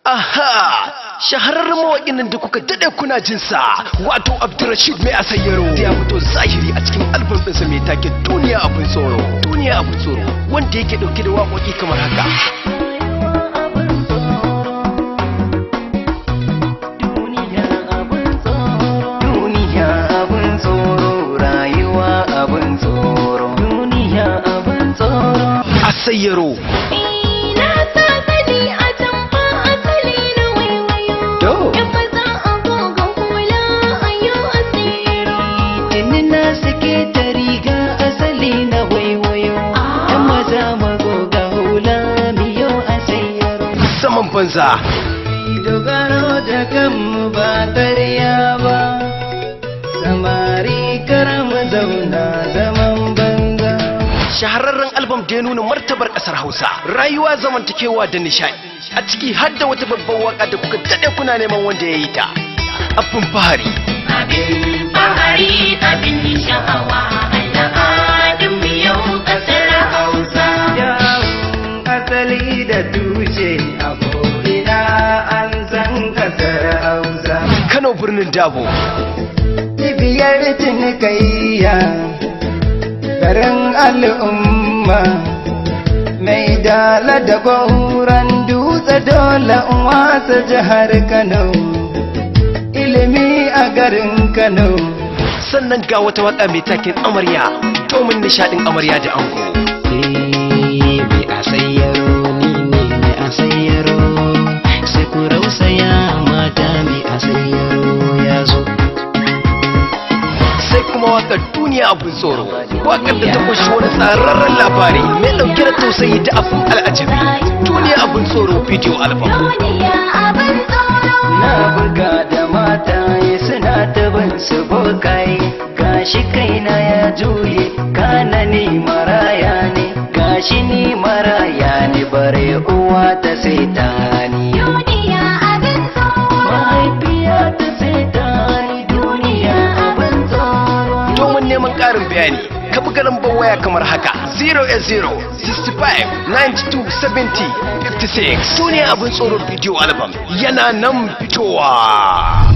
Aha! Shahararren mawaƙin nan da kuka daɗe kuna jinsa, wato Abdulrashid Mai Asayyaro ya fito zahiri a cikin album ɗinsa mai take Duniya Abin Tsoro. Duniya Abin Tsoro wanda yake ɗauke da waƙoƙi kamar haka. Asayyaro. Saman banza dogaro da kanmu ba ƙarya ba, samari karama zauna zaman banza. shahararren albam da ya nuna martabar ƙasar Hausa, rayuwa, zamantakewa da nishaɗi, a ciki har da wata babban waka da kuka daɗe kuna neman wanda ya yi ta. Abin fahari, abin fahari, abin sha'awa, al'adun mu yau ƙasar Hausa. Asali da tushe a ko'ina an san ƙasar Hausa. Kano birnin Dabo. Cibiyar cinikayya, garin al'umma, mai dala da gwauran dutse dole in wasa jihar Kano, ilimi a garin Kano. Sannan ga wata waka mai takin amarya domin nishaɗin amarya da ango. Wakar Duniya Abin Tsoro, wakar da ta kunshi wani tsararren labari mai ɗauke da tausayi da abin al'ajabi. Duniya Abin Tsoro video album. Na buga da mata suna ta bin su bokai, gashi kaina ya juye, kana ni maraya ne, gashi ni maraya ne, bare uwa ta sai ta ni. Duniya abin tsoro, mahaifiya ta sai ta ni. Duniya abin tsoro. Domin neman ƙarin bayani, ka buga lambar waya kamar haka: 080 65 92 70 56. Duniya Abin Tsoro video album yana nan fitowa.